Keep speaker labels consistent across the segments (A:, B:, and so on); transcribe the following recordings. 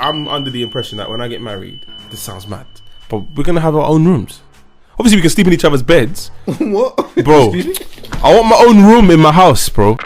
A: I'm under the impression that when I get married, this sounds mad, but we're gonna have our own rooms. Obviously, we can sleep in each other's beds.
B: What?
A: Bro, I want my own room in my house, bro.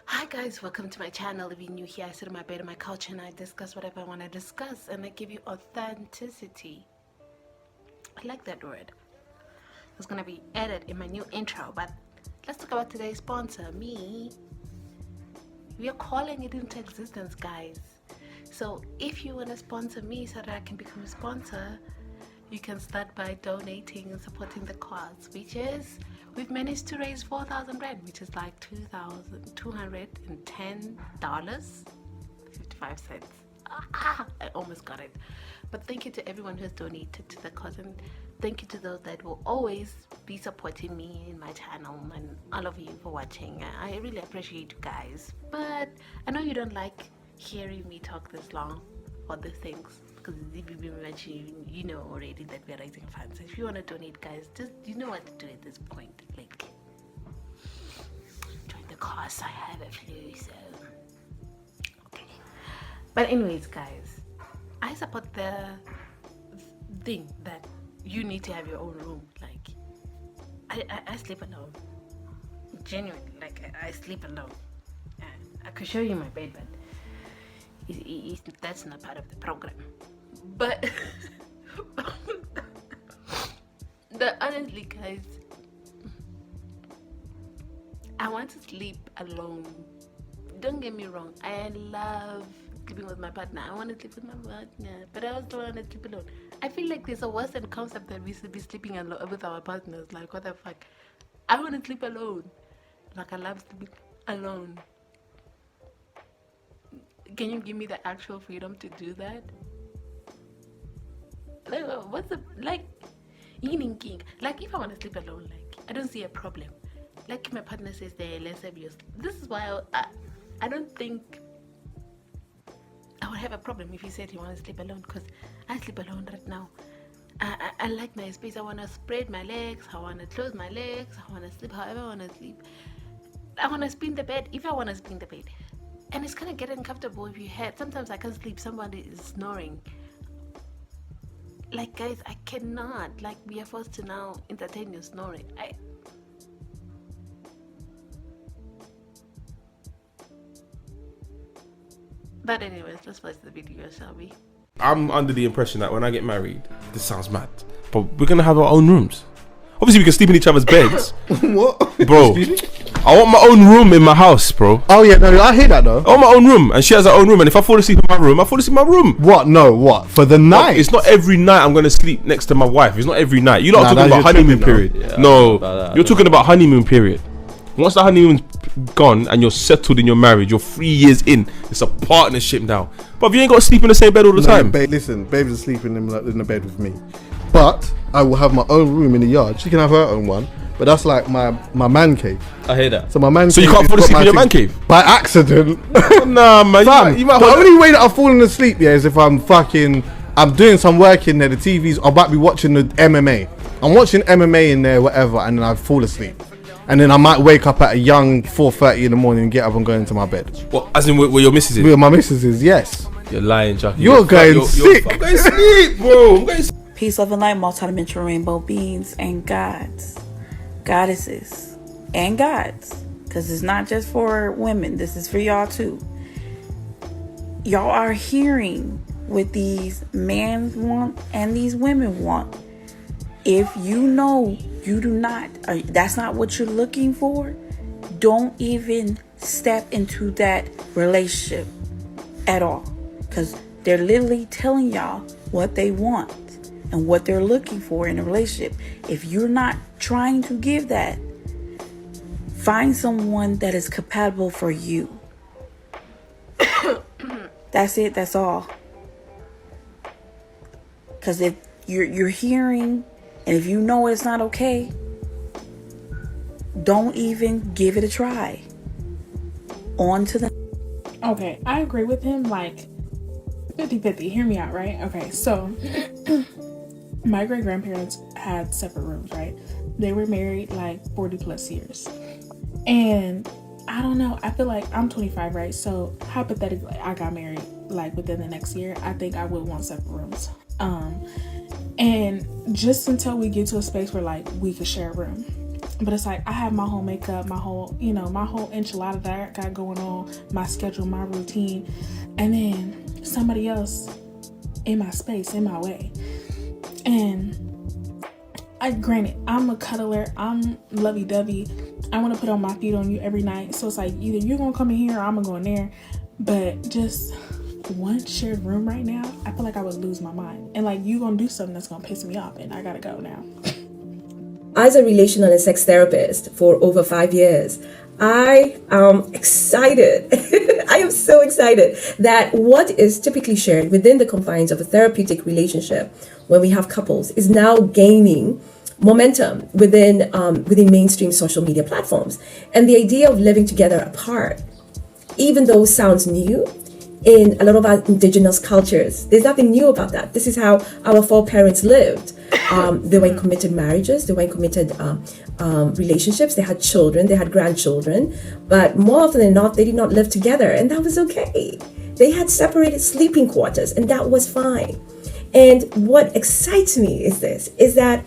C: Hi guys, welcome to my channel. If you're new here, I sit on my bed on my couch and I discuss whatever I want to discuss, and I give you authenticity. I like that word. It's gonna be added in my new intro, but let's talk about today's sponsor, me. We are calling it into existence, guys. So if you want to sponsor me so that I can become a sponsor, you can start by donating and supporting the cause, which is, we've managed to raise 4,000 rand, which is like $2,210.55. I almost got it. But thank you to everyone who has donated to the cause, and thank you to those that will always be supporting me in my channel, and all of you for watching. I really appreciate you guys, but I know you don't like hearing me talk this long or the things, because if you've been watching, you know already that we're raising funds. So if you want to donate, guys, just you know what to do at this point. Like, join the cause. I have a flu, so okay. But anyways, guys, I support the thing that you need to have your own room. Like, I sleep alone. Genuinely, like I sleep alone. I could show you my bed, but that's not part of the program. But honestly, guys, I want to sleep alone. Don't get me wrong, I love sleeping with my partner. I want to sleep with my partner, but I also want to sleep alone. I feel like there's a Western concept that we should be sleeping alone with our partners. Like, what the fuck? I want to sleep alone. Like, I love sleeping alone. Can you give me the actual freedom to do that? Like, what's the, like, eating king? Like, if I want to sleep alone, like, I don't see a problem. Like, my partner says, there, let's have yours. This is why I don't think I would have a problem if he said he wants to sleep alone, because I sleep alone right now. I like my space. I want to spread my legs. I want to close my legs. I want to sleep however I want to sleep. I want to spin the bed if I want to spin the bed. And it's kind of getting uncomfortable if you had. Sometimes I can't sleep. Somebody is snoring. Like, guys, I cannot. Like, we are forced to now entertain your snoring. But anyways, let's watch the video, shall we?
A: I'm under the impression that when I get married, this sounds mad, but we're gonna have our own rooms. Obviously, we can sleep in each other's beds.
B: What?
A: Bro, I want my own room in my house, bro.
B: Oh yeah, no, I hear that though.
A: I want my own room, and she has her own room. And if I fall asleep in my room, I fall asleep in my room.
B: What? No, what? For the night?
A: It's not every night I'm gonna sleep next to my wife. It's not every night. You're not
B: Nah,
A: talking about
B: you're
A: honeymoon
B: tripping,
A: period.
D: though.
A: No,
D: Yeah,
A: you're talking about honeymoon period. Once the honeymoon's gone and you're settled in your marriage, you're 3 years in. It's a partnership now. But you ain't got to sleep in the same bed all the time.
B: Listen, babes are sleeping in the bed with me, but I will have my own room in the yard. She can have her own one, but that's like my man cave.
D: I hear that.
B: So my man.
A: So you can't fall asleep in your man cave?
B: By accident.
A: Nah, man.
B: Fam,
A: You might
B: the only way that I've fallen asleep, yeah, is if I'm doing some work in there. The TV's, I might be watching the MMA. I'm watching MMA in there, whatever, and then I fall asleep. And then I might wake up at a young 4:30 in the morning and get up and go into my bed.
A: What, as in where your missus is?
B: Where my missus is, yes.
A: You're lying, Jackie.
B: You're going sick.
A: I'm going to sleep, bro. I'm going to sleep.
E: Peace, love, and light, multidimensional rainbow beings and gods, goddesses, and gods. Because it's not just for women. This is for y'all too. Y'all are hearing what these men want and these women want. If you know you do not, or that's not what you're looking for, don't even step into that relationship at all. Because they're literally telling y'all what they want and what they're looking for in a relationship. If you're not trying to give that, find someone that is compatible for you. That's it. That's all. Because if you're hearing, and if you know it's not okay, don't even give it a try. On to the...
F: Okay, I agree with him, like 50-50. Hear me out, right? Okay, so my great-grandparents had separate rooms, right? They were married like 40 plus years. And I don't know. I feel like I'm 25, right? So hypothetically, I got married like within the next year. I think I would want separate rooms. And just until we get to a space where like we could share a room. But it's like I have my whole makeup, my whole enchilada that I got going on, my schedule, my routine, and then somebody else in my space, in my way. And granted, I'm a cuddler, I'm lovey-dovey. I want to put on my feet on you every night. So it's like either you're gonna come in here or I'm gonna go in there. But just one shared room right now, I feel like I would lose my mind. And like you gonna do something that's gonna piss me off, and I gotta go now.
D: As a relational and sex therapist for over 5 years, I am excited. I am so excited that what is typically shared within the confines of a therapeutic relationship when we have couples is now gaining momentum within mainstream social media platforms. And the idea of living together apart, even though sounds new, in a lot of our indigenous cultures, there's nothing new about that. This is how our foreparents lived. They were in committed marriages, they were in committed relationships, they had children, they had grandchildren, but more often than not, they did not live together, and that was okay. They had separated sleeping quarters, and that was fine. And what excites me is that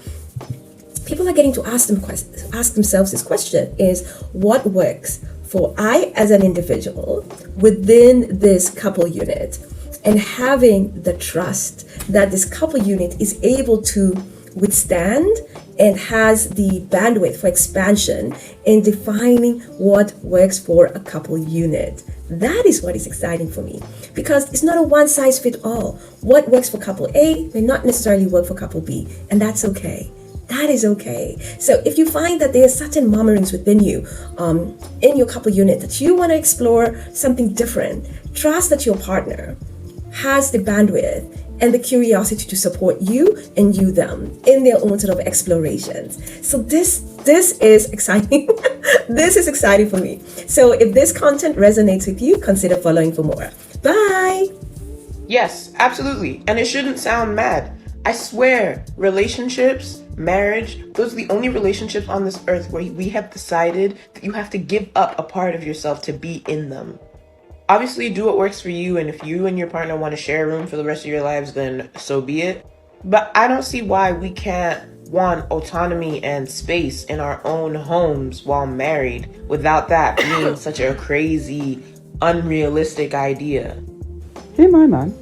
D: people are getting to ask themselves this question: is what works for I as an individual within this couple unit, and having the trust that this couple unit is able to withstand and has the bandwidth for expansion in defining what works for a couple unit. That is what is exciting for me, because it's not a one size fits all. What works for couple A may not necessarily work for couple B, and that's okay. That is okay. So if you find that there are certain murmurings within you, in your couple unit, that you want to explore something different, trust that your partner has the bandwidth and the curiosity to support you and you them in their own sort of explorations. So this is exciting. This is exciting for me. So if this content resonates with you, consider following for more. Bye.
G: Yes, absolutely. And it shouldn't sound mad. I swear, relationships, marriage, those are the only relationships on this earth where we have decided that you have to give up a part of yourself to be in them. Obviously, do what works for you, and if you and your partner want to share a room for the rest of your lives, then so be it. But I don't see why we can't want autonomy and space in our own homes while married without that being such a crazy, unrealistic idea.
H: Hey, my man.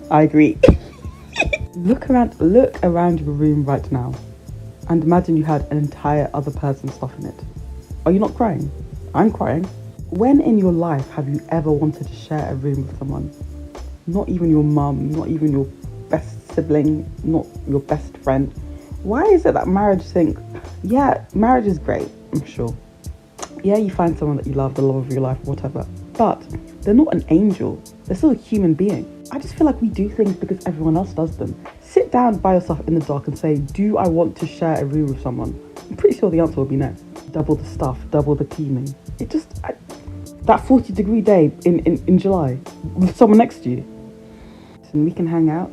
H: I agree. Look around your room right now and imagine you had an entire other person's stuff in it. Are you not crying? I'm crying. When in your life have you ever wanted to share a room with someone? Not even your mum, not even your best sibling, not your best friend. Why is it that marriage marriage is great, I'm sure. Yeah, you find someone that you love, the love of your life, whatever. But they're not an angel. They're still a human being. I just feel like we do things because everyone else does them. Sit down by yourself in the dark and say, do I want to share a room with someone? I'm pretty sure the answer will be no. Double the stuff, double the cleaning. That 40-degree day in July with someone next to you. And we can hang out,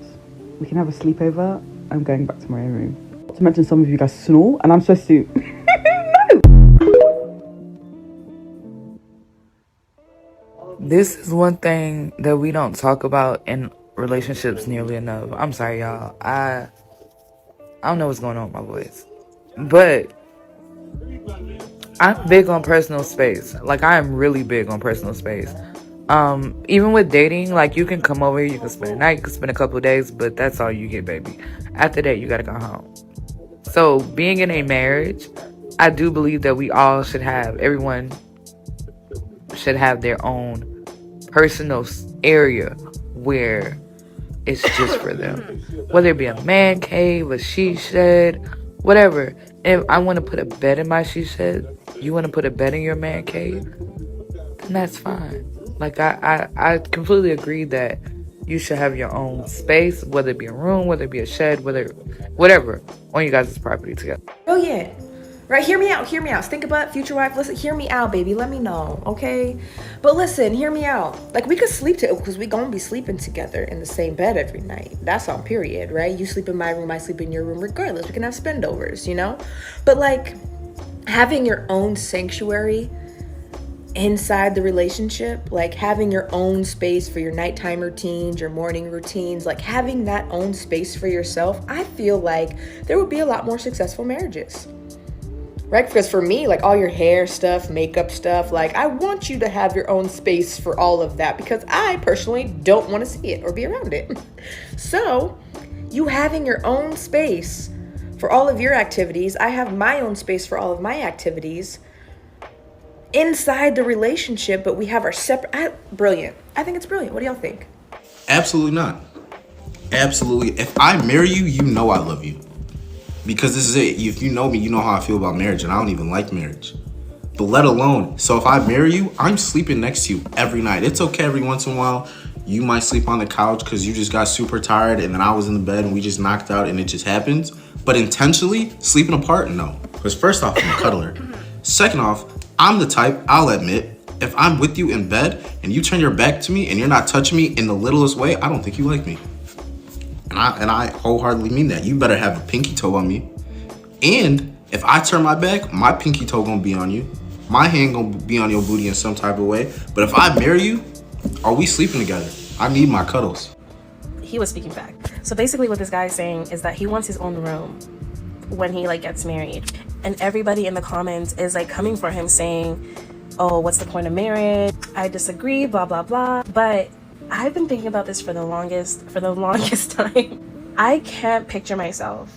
H: we can have a sleepover. I'm going back to my own room. Not to mention some of you guys snore and I'm supposed to...
I: This is one thing that we don't talk about in relationships nearly enough. I'm sorry, y'all. I don't know what's going on with my voice. But I'm big on personal space. Like, I am really big on personal space. Even with dating, like, you can come over here, you can spend a night, you can spend a couple of days, but that's all you get, baby. After that, you gotta go home. So, being in a marriage, I do believe that everyone should have their own personal area where it's just for them. Whether it be a man cave, a she shed, whatever. If I want to put a bed in my she shed, you want to put a bed in your man cave, then that's fine. Like, I completely agree that you should have your own space, whether it be a room, whether it be a shed, whatever, on you guys' property together.
J: Oh yeah. Right, hear me out. Think about it, future wife. Listen, hear me out, baby. Let me know, okay? But listen, hear me out. Like, we could sleep because we gonna be sleeping together in the same bed every night. That's on period, right? You sleep in my room, I sleep in your room, regardless. We can have spendovers, you know? But like, having your own sanctuary inside the relationship, like having your own space for your nighttime routines, your morning routines, like having that own space for yourself, I feel like there would be a lot more successful marriages. Right? Because for me, like all your hair stuff, makeup stuff, like I want you to have your own space for all of that because I personally don't want to see it or be around it. So, you having your own space for all of your activities, I have my own space for all of my activities inside the relationship, but we have our separate. Brilliant. I think it's brilliant. What do y'all think?
K: Absolutely not. Absolutely. If I marry you, you know I love you. Because this is it. If you know me, you know how I feel about marriage, and I don't even like marriage. But let alone, so if I marry you, I'm sleeping next to you every night. It's okay every once in a while. You might sleep on the couch because you just got super tired, and then I was in the bed and we just knocked out and it just happens. But intentionally, sleeping apart, no. Because first off, I'm a cuddler. Second off, I'm the type, I'll admit, if I'm with you in bed and you turn your back to me and you're not touching me in the littlest way, I don't think you like me. And I wholeheartedly mean that. You better have a pinky toe on me. And if I turn my back, my pinky toe gonna be on you. My hand gonna be on your booty in some type of way. But if I marry you, are we sleeping together? I need my cuddles.
L: He was speaking back. So basically what this guy is saying is that he wants his own room when he like gets married. And everybody in the comments is like coming for him saying, oh, what's the point of marriage? I disagree, blah, blah, blah. But I've been thinking about this for the longest time. I can't picture myself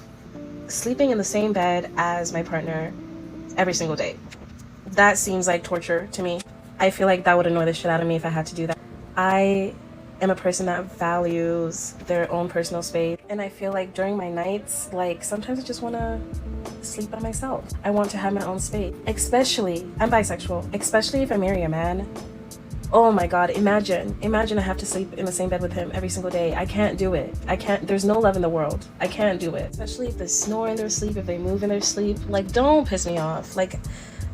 L: sleeping in the same bed as my partner every single day. That seems like torture to me. I feel like that would annoy the shit out of me if I had to do that. I am a person that values their own personal space, and I feel like during my nights, like sometimes I just want to sleep by myself. I want to have my own space. Especially, I'm bisexual, especially if I marry a man. Oh my God, imagine I have to sleep in the same bed with him every single day. I can't do it. I can't, there's no love in the world. I can't do it. Especially if they snore in their sleep, if they move in their sleep. Like, don't piss me off. Like,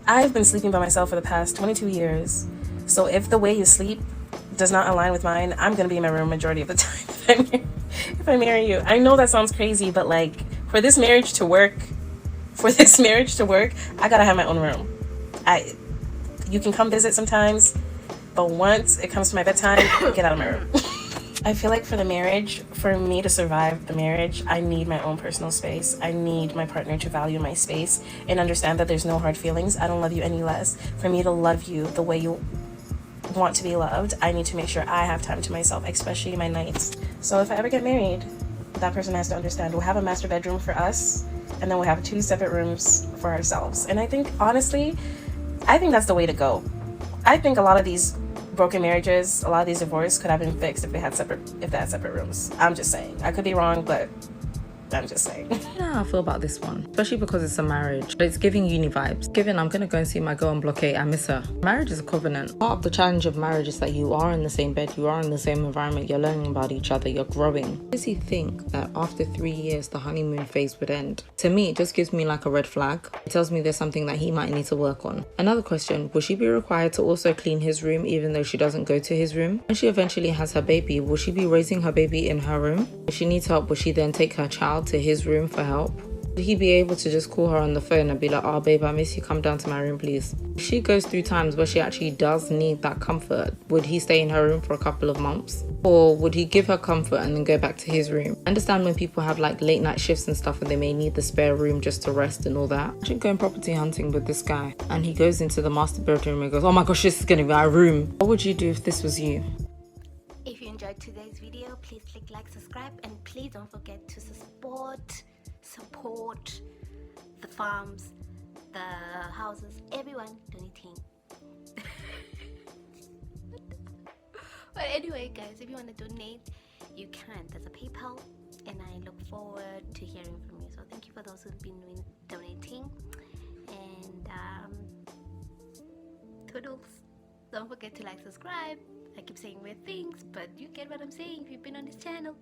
L: I've been sleeping by myself for the past 22 years. So if the way you sleep does not align with mine, I'm gonna be in my room majority of the time if I marry you. I know that sounds crazy, but like, for this marriage to work, I gotta have my own room. You can come visit sometimes, but once it comes to my bedtime, get out of my room. I feel like for the marriage, for me to survive the marriage, I need my own personal space. I need my partner to value my space and understand that there's no hard feelings. I don't love you any less. For me to love you the way you want to be loved, I need to make sure I have time to myself, especially my nights. So if I ever get married, that person has to understand we'll have a master bedroom for us, and then we'll have 2 separate rooms for ourselves. And I think, honestly, that's the way to go. I think a lot of these broken marriages, a lot of these divorces could have been fixed if they had separate rooms. I'm just saying. I could be wrong, but I'm just saying.
M: You know how I feel about this one, especially because it's a marriage, but it's giving uni vibes. Given I'm gonna go and see my girl on block 8, I miss her. Marriage is a covenant. Part of the challenge of marriage is that you are in the same bed, you are in the same environment, you're learning about each other, you're growing. Does he think that after 3 years the honeymoon phase would end? To me, it just gives me like a red flag. It tells me there's something that he might need to work on. Another question, will she be required to also clean his room even though she doesn't go to his room? When she eventually has her baby, will she be raising her baby in her room? If she needs help, will she then take her child to his room for help? Would he be able to just call her on the phone and be like, oh babe, I miss you, come down to my room please? If she goes through times where she actually does need that comfort, would he stay in her room for a couple of months? Or would he give her comfort and then go back to his room? I understand when people have like late night shifts and stuff and they may need the spare room just to rest and all that. I should go property hunting with this guy and he goes into the master bedroom and goes, oh my gosh, this is gonna be our room. What would you do if this was you?
C: If you enjoyed today's video, please click like, subscribe, and please don't forget to support the farms, the houses, everyone donating. But anyway, guys, if you want to donate, you can. There's a PayPal, and I look forward to hearing from you. So thank you for those who've been donating, and toodles. Don't forget to like, subscribe. I keep saying weird things, but you get what I'm saying if you've been on this channel.